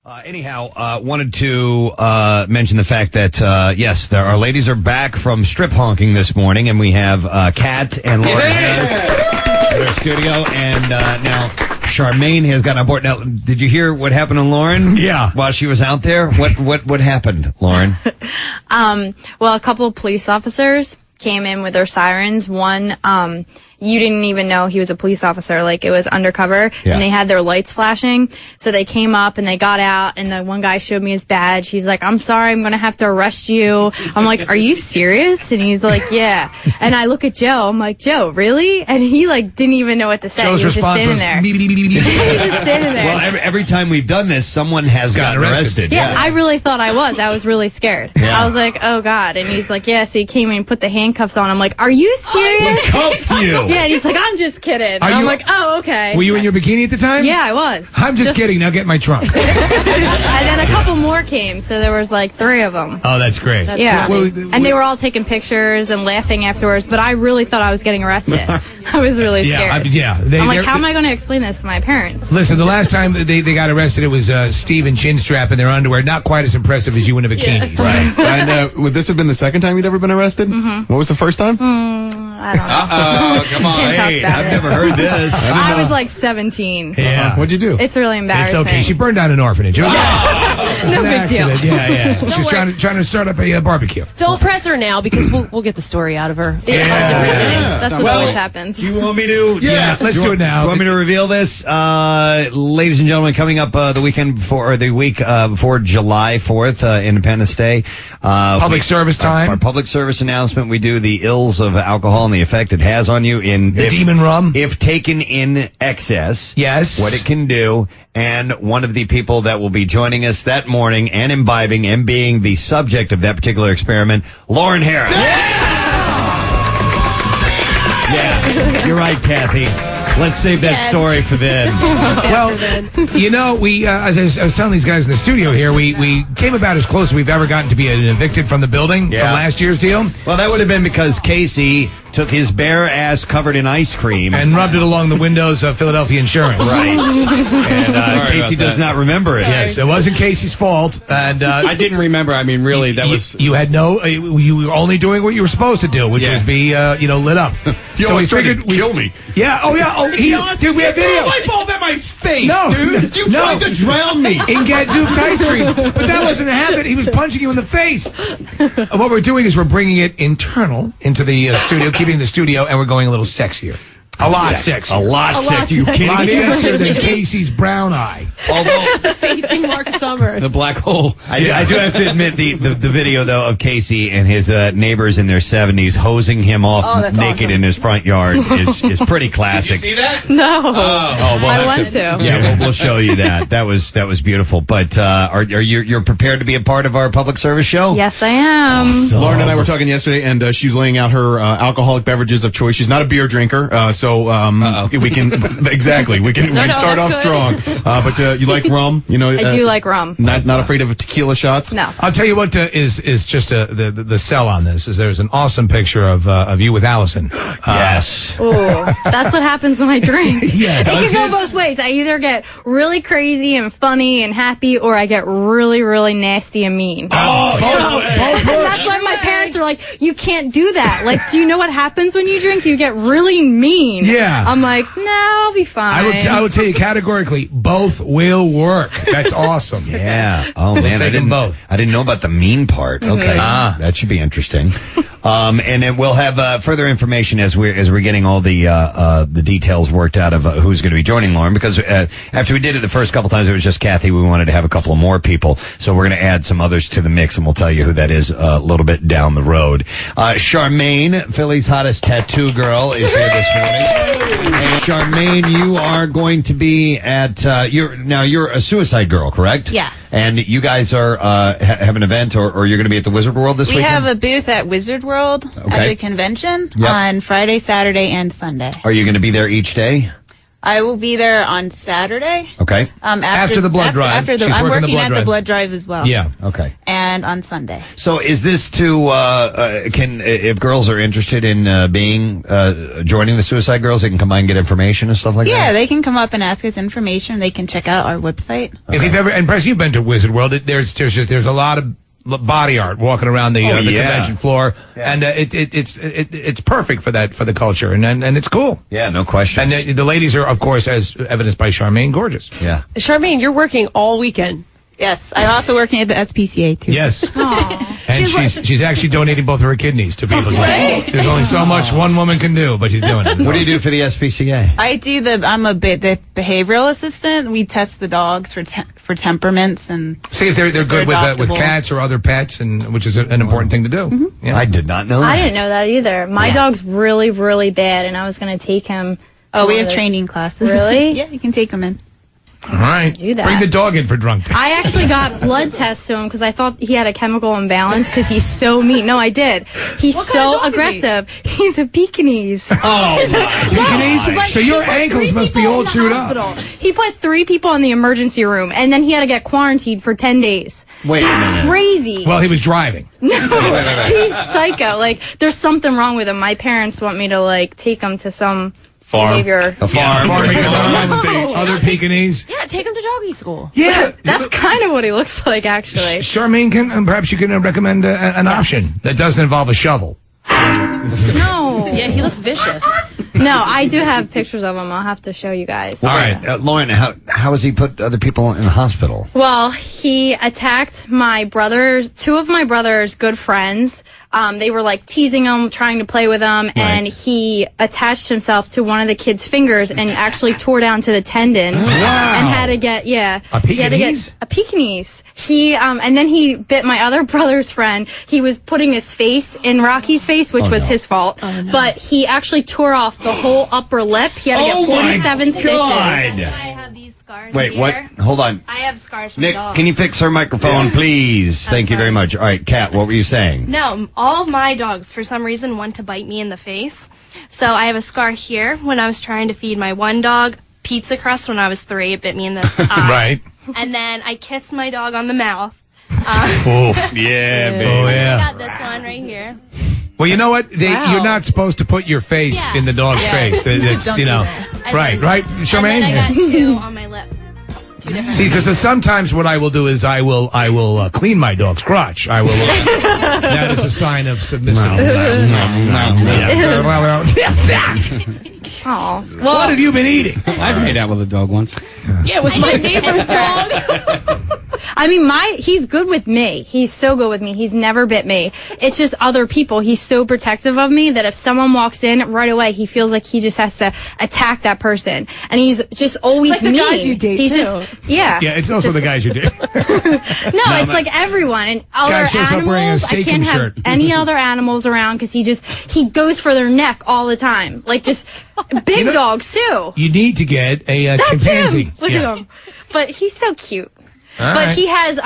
Wanted to mention the fact that, yes, our ladies are back from strip honking this morning, and we have Kat and Lauren in our studio, and now Charmaine has gotten on board. Now, did you hear what happened to Lauren? Yeah. While she was out there? What happened, Lauren? Well, a couple of police officers came in with their sirens. One, you didn't even know he was a police officer. Like, it was undercover, and they had their lights flashing. So they came up, and they got out, and the one guy showed me his badge. He's like, I'm sorry, I'm going to have to arrest you. I'm like, are you serious? And he's like, yeah. And I look at Joe. I'm like, Joe, really? And he, like, didn't even know what to say. Joe's he was just standing was, there. He was just standing there. Well, every time we've done this, someone has gotten arrested. Yeah, I really thought I was. I was really scared. Yeah. I was like, oh, God. And he's like, yeah. So he came in and put the handcuffs on. I'm like, are you serious? Cuffed you. Yeah, and he's like, I'm just kidding. I'm like, oh, okay. Were you in your bikini at the time? Yeah, I was. I'm just kidding. Now get my trunk. And then a couple more came, so there was like 3 of them. Oh, that's great. Yeah. And they were all taking pictures and laughing afterwards, but I really thought I was getting arrested. I was really scared. I'm like, how am I going to explain this to my parents? Listen, the last time they got arrested, it was Steve and Chinstrap in their underwear. Not quite as impressive as you in a bikini. Right. And would this have been the second time you'd ever been arrested? Mm-hmm. What was the first time? I don't know. Come on. Can't talk about I've it. never heard this. I was like 17. Yeah. What'd you do? It's really embarrassing. It's okay. She burned down an orphanage. It was, it was No an big deal. accident. Yeah. She was trying to start up a barbecue. Don't press her now because we'll get the story out of her. That's what always happens. Do you want me to? Yeah, let's do it now. Do you want me to reveal this? Ladies and gentlemen, coming up the week before July 4th, Independence Day. Public service time. Our public service announcement. We do the ills of alcohol and the effect it has on you the demon rum. If taken in excess. Yes. What it can do. And one of the people that will be joining us that morning and imbibing and being the subject of that particular experiment, Lauren Harris. Yeah, you're right, Kathy. Let's save that story for then. Well, you know, we as I was telling these guys in the studio here, we came about as close as we've ever gotten to be evicted from the building from last year's deal. Well, that would have been because Casey took his bare ass covered in ice cream and rubbed it along the windows of Philadelphia Insurance. Right. And Casey does not remember it. Yes, it wasn't Casey's fault. And I didn't remember. I mean, really, that was... You had no... You were only doing what you were supposed to do, which was be, lit up. So we figured... Kill me. Yeah, dude, we have video. Light bulb at my face, no, dude. You tried to drown me. In Gadzooks ice cream. But that wasn't a habit. He was punching you in the face. What we're doing is we're bringing it internal into the studio, keeping the studio, and we're going a little sexier. A lot sexier. A lot sexier. You kidding me? A lot sexier than Casey's brown eye. Although facing Mark Summers. The black hole. I do have to admit the video though of Casey and his neighbors in their 70s hosing him off naked in his front yard is pretty classic. Did you see that? No. Well, I want to. Yeah, we'll show you that. That was beautiful. But are you're prepared to be a part of our public service show? Yes, I am. Awesome. Lauren and I were talking yesterday, and she was laying out her alcoholic beverages of choice. She's not a beer drinker, so we can start off strong. But you like rum? You know, I do like rum. Not afraid of tequila shots? No. I'll tell you what is just the sell on this is there's an awesome picture of you with Allison. Yes. Ooh, that's what happens when I drink. Yes. It can go both ways. I either get really crazy and funny and happy, or I get really, really nasty and mean. Oh, And that's why my parents are like, you can't do that. Like, do you know what happens when you drink? You get really mean. Yeah. I'm like, no, I'll be fine. I would tell you categorically, both will work. That's awesome. Yeah. Oh man, I didn't know about the mean part. Mm-hmm. Okay. That should be interesting. And then we'll have further information as we're getting all the details worked out of who's going to be joining Lauren, because after we did it the first couple times it was just Kathy. We wanted to have a couple of more people, so we're going to add some others to the mix, and we'll tell you who that is a little bit down the road. Charmaine, Philly's hottest tattoo girl, is here this morning. And Charmaine, you are going to be at you're a Suicide Girl, correct? Yeah. And you guys are have an event, or you're going to be at the Wizard World this weekend? We have a booth at Wizard World at the convention on Friday, Saturday, and Sunday. Are you going to be there each day? I will be there on Saturday. Okay. After the blood drive. After the, She's I'm working the working blood at drive. the blood drive as well. Yeah. Okay. And on Sunday. So is this if girls are interested in joining the Suicide Girls, they can come by and get information and stuff like that? Yeah, they can come up and ask us information. They can check out our website. Okay. If you've ever, and Preston, you've been to Wizard World, there's a lot of body art walking around the convention floor, and it's perfect for the culture, and it's cool. Yeah, no question. And the ladies are, of course, as evidenced by Charmaine, gorgeous. Yeah. Charmaine, you're working all weekend. Yes, I'm also working at the SPCA too. Yes. And she's actually donating both of her kidneys to people. There's only so much one woman can do, but she's doing it. What do you do for the SPCA? I do I'm the behavioral assistant. We test the dogs for temperaments and see if they're good with cats or other pets, and which is an important thing to do. Mm-hmm. Yeah. I did not know that. I didn't know that either. My dog's really, really bad, and I was going to take him. Oh, we have training classes. Really? Yeah, you can take them in. All right. Do that. Bring the dog in for drunk tank. I actually got blood tests to him because I thought he had a chemical imbalance because he's so mean. No, I did. He's so aggressive. He's a Pekingese. Oh, Pekingese? So your ankles must be all chewed up. He put 3 people in the emergency room, and then he had to get quarantined for 10 days. Wait a minute. He's crazy. Well, he was driving. No, he's psycho. Like, there's something wrong with him. My parents want me to, take him to some behavior. A farm. Other Pekingese. Yeah, take him to doggy school. Yeah. That's kind of what he looks like, actually. Charmaine, perhaps you can recommend an option that doesn't involve a shovel. No. Yeah, he looks vicious. No, I do have pictures of him. I'll have to show you guys. All right, Lauren, how has he put other people in the hospital? Well, he attacked two of my brother's good friends. They were teasing him, trying to play with him, and he attached himself to one of the kids' fingers and actually tore down to the tendon. Wow. And had to get, A Pekingese? A Pekingese. And then he bit my other brother's friend. He was putting his face in Rocky's face, which was his fault. Oh, no. But he actually tore off the whole upper lip. He had to get 47 stitches. I have these scars. Wait, here. what? Hold on. I have scars from Nick, dogs. can you fix her microphone, please? Thank you very much. All right, Kat, what were you saying? No, all of my dogs, for some reason, want to bite me in the face. So I have a scar here when I was trying to feed my one dog pizza crust when I was 3. It bit me in the eye. Right. And then I kissed my dog on the mouth. Yeah, baby. Oh, yeah. I got this one right here. Well, you know what? You're not supposed to put your face in the dog's face. It's, right, Charmaine? And then I got 2 on my lip. 2 different. See, because sometimes what I will do is I will clean my dog's crotch. I will. That is a sign of submissiveness. Oh. What have you been eating? I've made out with a dog once. Yeah, it was my neighbor's dog. I mean, he's good with me. He's so good with me. He's never bit me. It's just other people. He's so protective of me that if someone walks in right away, he feels like he just has to attack that person. And he's just always like the mean. guys you date, he's too. just, yeah. Yeah, it's also the guys you do. No, it's like everyone and other Guy shows up wearing a animals. I staking can't have shirt. any other animals around because he goes for their neck all the time. Like just big dogs too. You need to get a That's chimpanzee. him. Look at him. But he's so cute. All But right. he has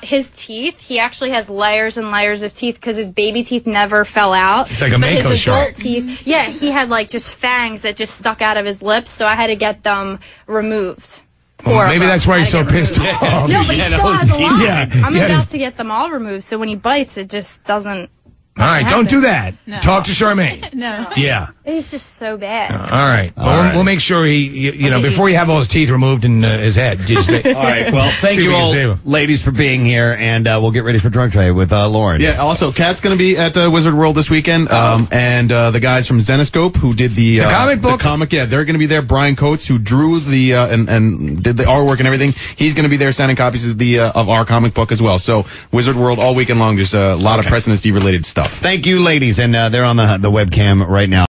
his teeth. He actually has layers and layers of teeth because his baby teeth never fell out. It's like a but Mako his shark. adult teeth, yeah, he had just fangs that just stuck out of his lips. So I had to get them removed. Well, maybe that's why he's so pissed off. No, but he still has a lot. Yeah, I'm yeah, about to get them all removed. So when he bites, it just doesn't. All right, don't do that. No. Talk to Charmaine. No. Yeah. It's just so bad. All right. All Well, right. we'll make sure before you have all his teeth removed in his head. Just All right. Well, thank See if you we can all, save him. ladies, for being here, and we'll get ready for Drunk Day with Lauren. Yeah, also, Kat's going to be at Wizard World this weekend, and the guys from Zenoscope who did the comic book? The comic, yeah, they're going to be there. Brian Coates, who drew the and did the artwork and everything, he's going to be there signing copies of of our comic book as well. So Wizard World all weekend long. There's a lot of Preston and Steve related stuff. Thank you, ladies, and they're on the webcam right now.